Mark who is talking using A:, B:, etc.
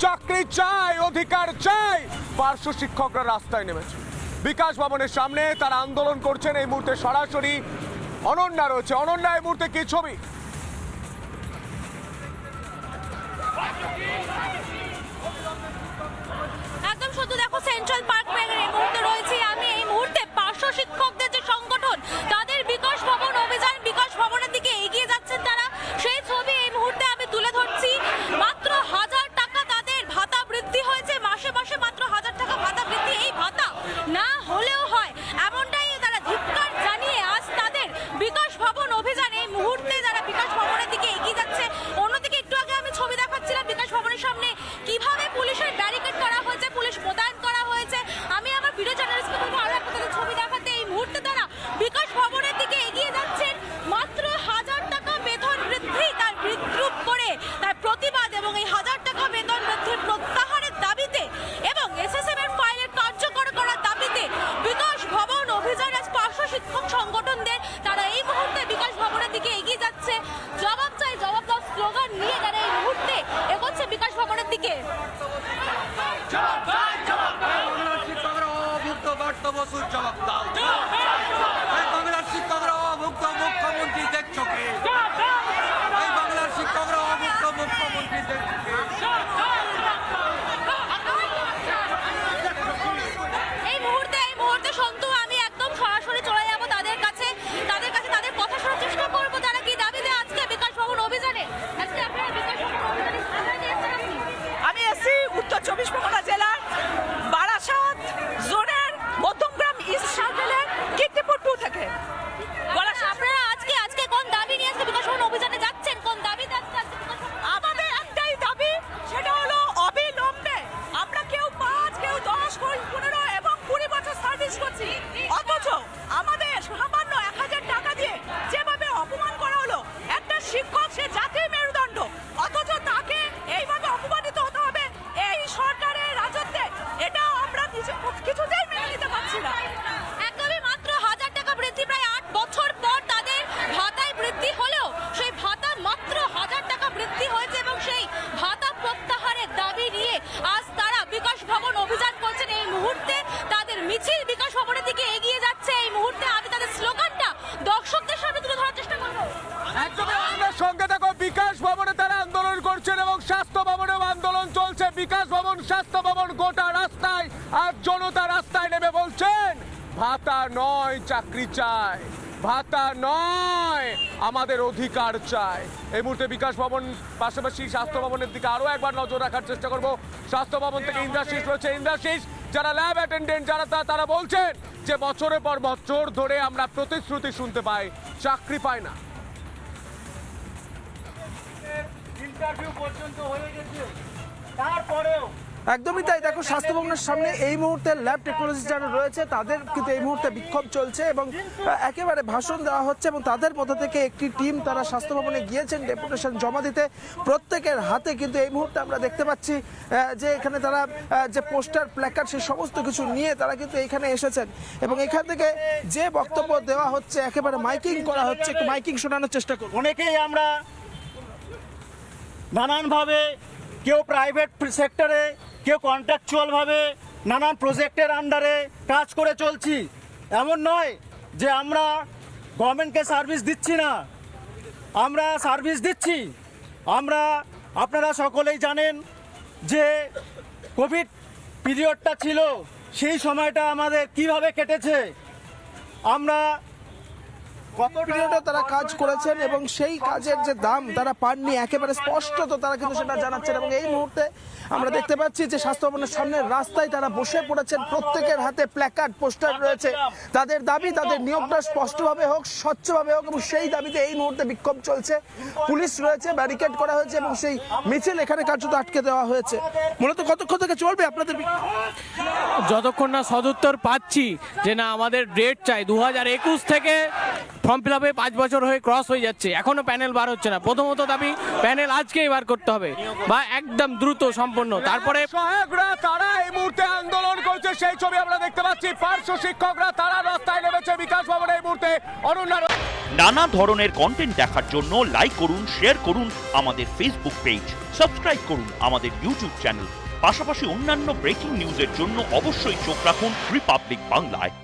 A: চাকরি চাই, অধিকার চাই, পার্শ্ব শিক্ষকরা রাস্তায় নেমেছে। বিকাশ ভবনের সামনে তারা আন্দোলন করছেন। এই মুহূর্তে সরাসরি অনন্যা রয়েছে। অনন্যা, এই মুহূর্তে কি ছবি?
B: একদম শুধু দেখো, সেন্ট্রাল পার্ক এই মুহূর্তে রয়েছি আমি। এই মুহূর্তে পার্শ্ব শিক্ষকদের যে সংগঠন, তাদের বিকাশ ভবন অভিযান, বিকাশ ভবনের দিকে এগিয়ে যাচ্ছেন তারা, সেই ছবি এই মুহূর্তে আমি তুলে ধরছি। মাত্র 1000 টাকা তাদের ভাতা বৃদ্ধি হয়েছে, মাসে মাসে মাত্র 1000 টাকা ভাতা বৃদ্ধি। এই ভাতা না হলেও হয়, এমনটাই তারা ধিক্কার জানিয়ে আজ তাদের বিকাশ ভবন অভিযান। এই মুহূর্তে যারা বিকাশ ভবনের দিকে এগিয়ে যাচ্ছে। অন্যদিকে একটু আগে আমি ছবি দেখাচ্ছিলাম বিকাশ ভবনের সামনে কিভাবে পুলিশের ব্যারিকেড করা হয়েছে, পুলিশ মোতায়েন করা হয়েছে। আমি আমার ভিডিও জার্নালিস্টকে বলবো আরো আপনাদের ছবি দেখাতে। এই মুহূর্তে তারা বিকাশ ভবনের দিকে এগিয়ে যাচ্ছেন। মাত্র 1000 টাকা বেতন বৃদ্ধি তার বিদ্রুপ করে, তার প্রতিবাদ এবং এই 1000 টাকা বেতন বৃদ্ধির প্রত্যাহারের দাবিতে এবং এসএসএম এর ফাইলের কার্যকর করার দাবিতে বিকাশ ভবন অভিযান আজ পার্শ্ব শিক্ষক সংগঠনদের তারা এই মুহূর্তে বিকাশ ভবনের দিকে এগিয়ে যাচ্ছে। জবাব চাই, জবাব দাও স্লোগান নিয়ে তারা এই মুহূর্তে এগোচ্ছে বিকাশ ভবনের দিকে।
C: মুখ্যমন্ত্রী দেখছো কি? এই বাংলার শিক্ষকরা অভুক্ত, মুখ্যমন্ত্রী দেখছো কি?
B: এই মুহূর্তে সন্তু আমি একদম সরাসরি চলে যাব তাদের কাছে তাদের কথা শোনার চেষ্টা করবো। তারা কি দাবিতে আজকে বিকাশ ভবন অভিযানে, আজকে আপনারা বিকাশ ভবন অভিযানে কোথায় এসেছেন আপনি?
D: আমি এসছি উত্তর 24 পরগনা জেলার বারাসাত জোনের মধ্যমগ্রাম ইস্ট সার্কেলের কীর্তিপুর 2 থেকে।
B: আপনারা আজকে কোন দাবি নিয়ে আজকে বিকাশ ভবন অভিযানে যাচ্ছেন? কোন দাবি
D: আমাদের একটাই দাবি, সেটা হলো অবিলম্বে আমরা কেউ 5, কেউ 10, কেউ 15 এবং 20 বছর সার্ভিস করছি, অথচ আমাদের সামান্য 1000 টাকা দিয়ে যেভাবে অপমান করা হলো, একটা শিক্ষক সে জাতির মেরুদণ্ড, অথচ তাকে এইভাবে অপমানিত হতে হবে এই সরকারের রাজত্বে, এটা আমরা কিছুতেই মেনে নিতে পারছি না।
B: একদমই মাত্র 1000 টাকা বৃদ্ধি, প্রায় 8 বছর পর তাদের ভাতায় বৃদ্ধি হলেও সেই ভাতা মাত্র 1000 টাকা বৃদ্ধি হয়েছে এবং সেই ভাতা প্রত্যাহারের দাবি নিয়ে আজ তারা বিকাশ ভবন অভিযান করছেন। এই মুহূর্তে তাদের মিছিল বিকাশ ভবনের দিকে এগিয়ে যাচ্ছে। এই মুহূর্তে আমি তাদের স্লোগানটা দর্শকদের সামনে তুলে ধরার চেষ্টা করবো।
A: একদমই আমাদের সঙ্গে দেখো, বিকাশ ভবনে তারা আন্দোলন করছেন এবং স্বাস্থ্য ভবনেও আন্দোলন চলছে। বিকাশ ভবন, স্বাস্থ্য ভবন, গোটা রাস্তায় আর জনতা রাস্তায় নেমে বলছেন ভাতা নয়, চাকরি চাই, ভাতা নয়, আমাদের অধিকার চাই। এই মুহূর্তে বিকাশ ভবন পাশাপাশি স্বাস্থ্য ভবনের দিকে আরো একবার নজর রাখার চেষ্টা করব। স্বাস্থ্য ভবন থেকে ইন্দ্রাশিস রয়েছে। ইন্দ্রাশিস, যারা ল্যাব অ্যাটেন্ডেন্ট যারা তারা বলছেন যে বছরের পর বছর ধরে আমরা প্রতিশ্রুতি শুনতে পাই, চাকরি পায় না।
E: ইন্টারভিউ পর্যন্ত হয়ে গেছে, তারপরেও
F: একদমই তাই। দেখো, স্বাস্থ্য ভবনের সামনে এই মুহূর্তে ল্যাব টেকনোলজি যারা রয়েছে তাদের কিন্তু এই মুহূর্তে বিক্ষোভ চলছে এবং একেবারে ভাষণ দেওয়া হচ্ছে এবং তাদের মধ্য থেকে একটি টিম তারা স্বাস্থ্য ভবনে গিয়েছেন ডেপুটেশন জমা দিতে। প্রত্যেকের হাতে কিন্তু এই মুহূর্তে আমরা দেখতে পাচ্ছি যে এখানে তারা যে পোস্টার, প্ল্যাকার্ড, সেই সমস্ত কিছু নিয়ে তারা কিন্তু এখানে এসেছেন এবং এখান থেকে যে বক্তব্য দেওয়া হচ্ছে একেবারে মাইকিং করা হচ্ছে। একটু মাইকিং শোনানোর চেষ্টা করব।
E: অনেকেই আমরা নানানভাবে, কেউ প্রাইভেট সেক্টরে, কেউ কন্ট্রাকচুয়ালভাবে নানান প্রজেক্টের আন্ডারে কাজ করে চলছি। এমন নয় যে আমরা গভর্নমেন্টকে সার্ভিস দিচ্ছি না, আমরা সার্ভিস দিচ্ছি। আপনারা সকলেই জানেন যে কোভিড পিরিয়ডটা ছিল, সেই সময়টা আমাদের কিভাবে কেটেছে। আমরা
F: কত পিরিয়ডে তারা কাজ করেছেন এবং সেই কাজের যে দাম তারা পাননি, একেবারে স্পষ্টত তারা কিন্তু সেটা জানাচ্ছেন। এবং এই মুহূর্তে আমরা দেখতে পাচ্ছি যে স্বাস্থ্য ভবনের সামনের রাস্তায় তারা বসে পড়েছেন। প্রত্যেকের হাতে প্ল্যাকার্ড, পোস্টার রয়েছে। তাদের দাবি, তাদের নিয়োগটা স্পষ্টভাবে হোক, স্বচ্ছভাবে হোক এবং সেই দাবিতে এই মুহূর্তে বিক্ষোভ চলছে। পুলিশ রয়েছে, ব্যারিকেড করা হয়েছে এবং সেই মিছিল এখানে কার্যত আটকে দেওয়া হয়েছে। মূলত কতক্ষণ থেকে চলবে আপনাদের?
G: যতক্ষণ না সদুত্তর পাচ্ছি যে না আমাদের ডেট চাই। 2021 থেকে ফর্ম ফিল আপে 5 বছর হয়ে ক্রস হয়ে যাচ্ছে, এখনো প্যানেল বার হচ্ছে না। প্রথমত দাবি প্যানেল আজকেই বার করতে হবে বা একদম দ্রুত সম্পন্ন। তারপরে
A: সহায়করা তারা এই মুহূর্তে আন্দোলন করছে, সেই ছবি আমরা দেখতে পাচ্ছি। পার্শ্ব শিক্ষকরা তারা রাস্তায় নেমেছে বিকাশ ভবনে এই মুহূর্তে। অনন্যা,
H: নানা ধরনের কন্টেন্ট দেখার জন্য লাইক করুন, শেয়ার করুন আমাদের ফেসবুক পেজ, সাবস্ক্রাইব করুন আমাদের ইউটিউব চ্যানেল। পাশাপাশি অন্যান্য ব্রেকিং নিউজের জন্য অবশ্যই চোখ রাখুন রিপাবলিক বাংলায়।